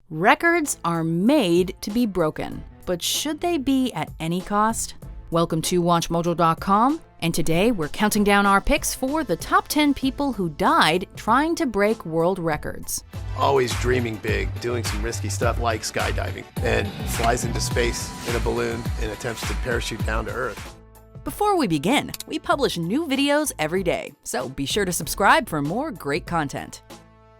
Records are made to be broken, but should they be at any cost? Welcome to WatchMojo.com, and today we're counting down our picks for the top 10 people who died trying to break world records. Always dreaming big, doing some risky stuff like skydiving, and flies into space in a balloon and attempts to parachute down to Earth. Before we begin, we publish new videos every day, so be sure to subscribe for more great content.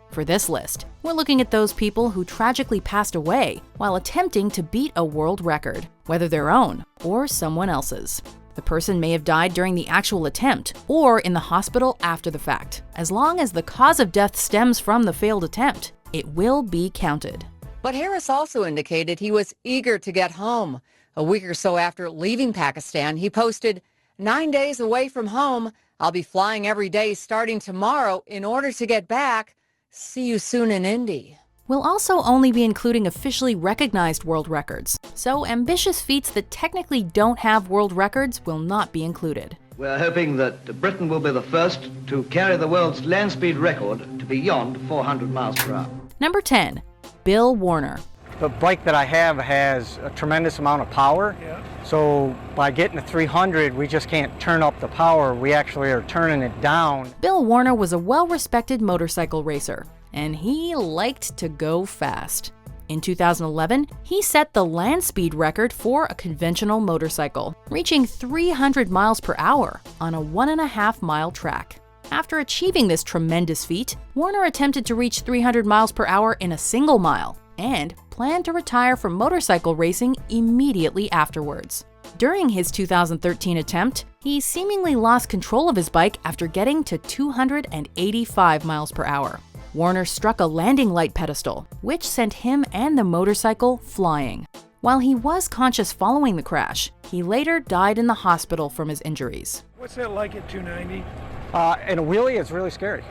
For this list, we're looking at those people who tragically passed away while attempting to beat a world record, whether their own or someone else's. The person may have died during the actual attempt or in the hospital after the fact. As long as the cause of death stems from the failed attempt, it will be counted. But Harris also indicated he was eager to get home. A week or so after leaving Pakistan, he posted, "9 days away from home. I'll be flying every day starting tomorrow in order to get back. See you soon in Indy." We'll also only be including officially recognized world records, so ambitious feats that technically don't have world records will not be included. We're hoping that Britain will be the first to carry the world's land speed record to beyond 400 miles per hour. Number 10. Bill Warner. The bike that I have has a tremendous amount of power, so by getting to 300, we just can't turn up the power, we actually are turning it down. Bill Warner was a well-respected motorcycle racer, and he liked to go fast. In 2011, he set the land speed record for a conventional motorcycle, reaching 300 miles per hour on a 1.5-mile track. After achieving this tremendous feat, Warner attempted to reach 300 miles per hour in a single mile, and planned to retire from motorcycle racing immediately afterwards. During his 2013 attempt, he seemingly lost control of his bike after getting to 285 miles per hour. Warner struck a landing light pedestal, which sent him and the motorcycle flying. While he was conscious following the crash, he later died in the hospital from his injuries. What's that like at 290? In a wheelie, it's really scary.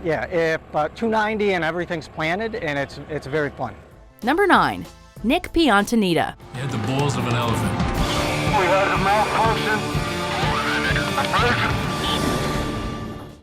Yeah, if 290 and everything's planted, and it's very fun. Number 9. Nickpiantanida. He had the balls of an elephant. We had a malfunction.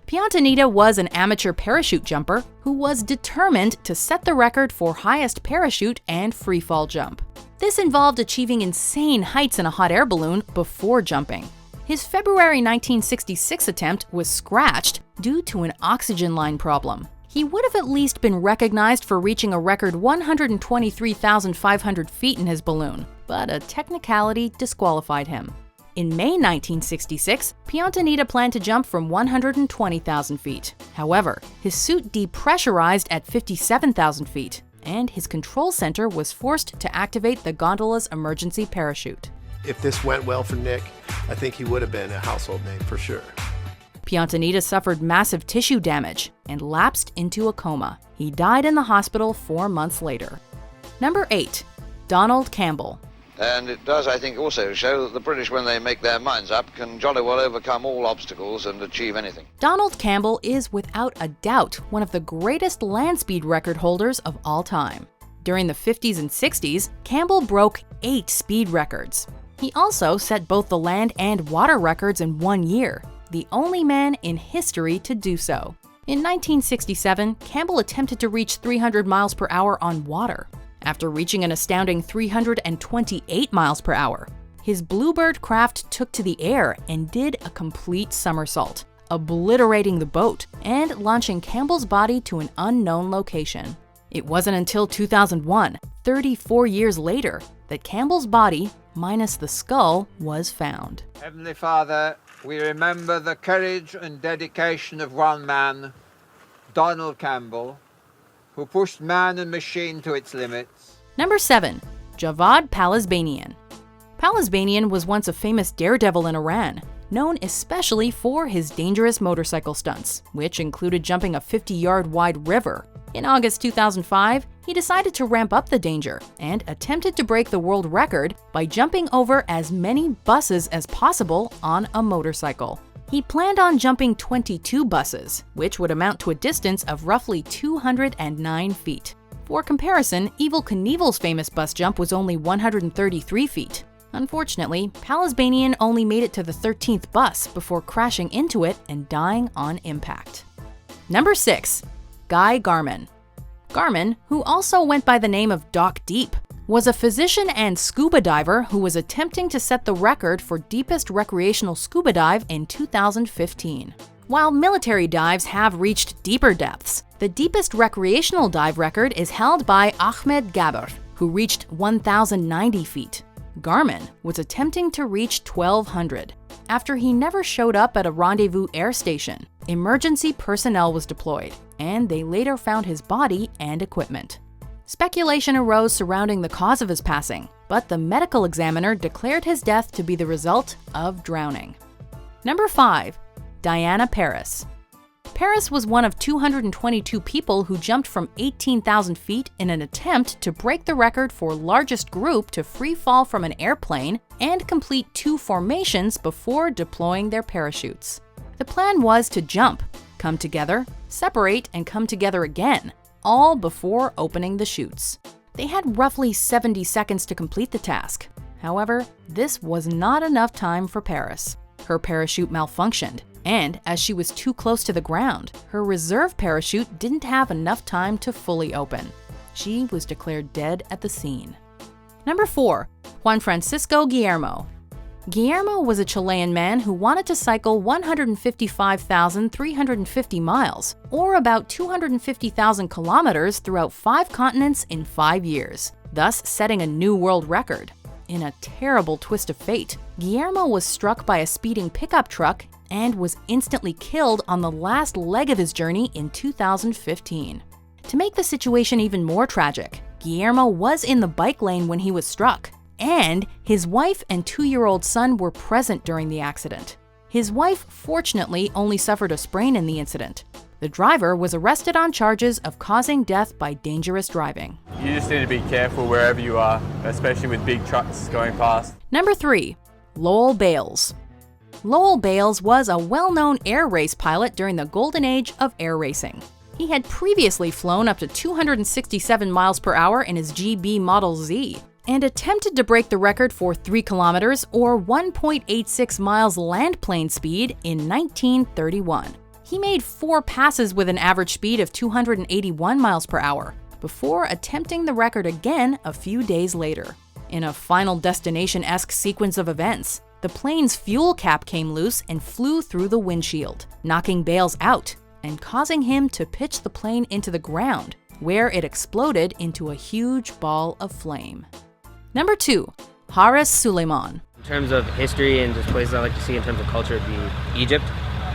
Piantanida was an amateur parachute jumper who was determined to set the record for highest parachute and freefall jump. This involved achieving insane heights in a hot air balloon before jumping. His February 1966 attempt was scratched due to an oxygen line problem. He would have at least been recognized for reaching a record 123,500 feet in his balloon, but a technicality disqualified him. In May 1966, Piantanida planned to jump from 120,000 feet. However, his suit depressurized at 57,000 feet, and his control center was forced to activate the gondola's emergency parachute. If this went well for Nick, I think he would have been a household name for sure. Piantanida suffered massive tissue damage and lapsed into a coma. He died in the hospital 4 months later. Number 8. Donald Campbell. And it does, I think, also show that the British, when they make their minds up, can jolly well overcome all obstacles and achieve anything. Donald Campbell is without a doubt one of the greatest land speed record holders of all time. During the 50s and 60s, Campbell broke 8 speed records. He also set both the land and water records in 1 year, the only man in history to do so. In 1967, Campbell attempted to reach 300 miles per hour on water. After reaching an astounding 328 miles per hour, his Bluebird craft took to the air and did a complete somersault, obliterating the boat and launching Campbell's body to an unknown location. It wasn't until 2001, 34 years later, that Campbell's body, minus the skull, was found. Heavenly Father, we remember the courage and dedication of one man, Donald Campbell, who pushed man and machine to its limits. Number 7. Javad Palizbanian. Palacebenyan was once a famous daredevil in Iran, known especially for his dangerous motorcycle stunts, which included jumping a 50-yard-wide river. In August 2005, he decided to ramp up the danger and attempted to break the world record by jumping over as many buses as possible on a motorcycle. He planned on jumping 22 buses, which would amount to a distance of roughly 209 feet. For comparison, Evel Knievel's famous bus jump was only 133 feet. Unfortunately, Palizbanian only made it to the 13th bus before crashing into it and dying on impact. Number 6. Guy Garman. Garmin, who also went by the name of Doc Deep, was a physician and scuba diver who was attempting to set the record for deepest recreational scuba dive in 2015. While military dives have reached deeper depths, the deepest recreational dive record is held by Ahmed Gabr, who reached 1,090 feet. Garmin was attempting to reach 1,200. After he never showed up at a rendezvous air station, emergency personnel was deployed, and they later found his body and equipment. Speculation arose surrounding the cause of his passing, but the medical examiner declared his death to be the result of drowning. Number 5. Diana Paris. Paris was one of 222 people who jumped from 18,000 feet in an attempt to break the record for largest group to free fall from an airplane and complete 2 formations before deploying their parachutes. The plan was to jump, come together, separate, and come together again, all before opening the chutes. They had roughly 70 seconds to complete the task. However, this was not enough time for Paris. Her parachute malfunctioned, and as she was too close to the ground, her reserve parachute didn't have enough time to fully open. She was declared dead at the scene. Number 4. Juan Francisco Guillermo. Guillermo was a Chilean man who wanted to cycle 155,350 miles, or about 250,000 kilometers throughout 5 continents in 5 years, thus setting a new world record. In a terrible twist of fate, Guillermo was struck by a speeding pickup truck and was instantly killed on the last leg of his journey in 2015. To make the situation even more tragic, Guillermo was in the bike lane when he was struck, and his wife and 2-year-old son were present during the accident. His wife fortunately only suffered a sprain in the incident. The driver was arrested on charges of causing death by dangerous driving. You just need to be careful wherever you are, especially with big trucks going past. Number 3. Lowell Baileys. Lowell Baileys was a well-known air race pilot during the golden age of air racing. He had previously flown up to 267 miles per hour in his GB Model Z and attempted to break the record for 3 kilometers or 1.86 miles land plane speed in 1931. He made 4 passes with an average speed of 281 miles per hour before attempting the record again a few days later. In a Final Destination-esque sequence of events, the plane's fuel cap came loose and flew through the windshield, knocking Baileys out and causing him to pitch the plane into the ground, where it exploded into a huge ball of flame. Number 2. Haris Suleiman. In terms of history and just places I like to see in terms of culture, it'd be Egypt,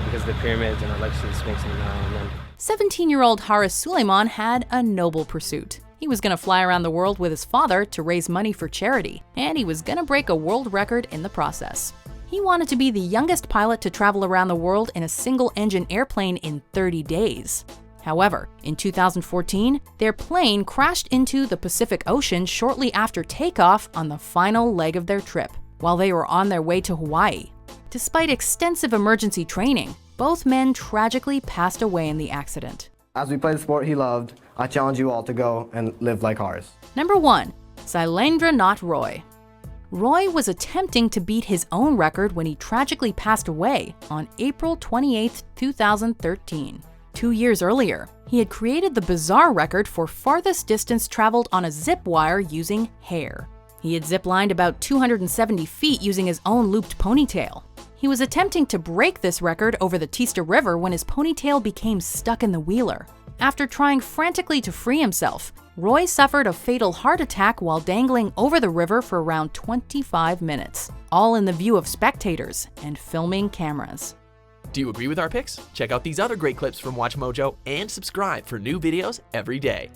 because of the pyramids, and I'd like to see the Sphinx in the Nile. And then 17-year-old Haris Suleiman had a noble pursuit. He was going to fly around the world with his father to raise money for charity, and he was going to break a world record in the process. He wanted to be the youngest pilot to travel around the world in a single-engine airplane in 30 days. However, in 2014, their plane crashed into the Pacific Ocean shortly after takeoff on the final leg of their trip, while they were on their way to Hawaii. Despite extensive emergency training, both men tragically passed away in the accident. As we play the sport he loved, I challenge you all to go and live like Haris. Number 1. Ranaut Roy. Roy was attempting to beat his own record when he tragically passed away on April 28, 2013. 2 years earlier, he had created the bizarre record for farthest distance traveled on a zip wire using hair. He had ziplined about 270 feet using his own looped ponytail. He was attempting to break this record over the Teesta River when his ponytail became stuck in the wheeler. After trying frantically to free himself, Roy suffered a fatal heart attack while dangling over the river for around 25 minutes, all in the view of spectators and filming cameras. Do you agree with our picks? Check out these other great clips from WatchMojo and subscribe for new videos every day.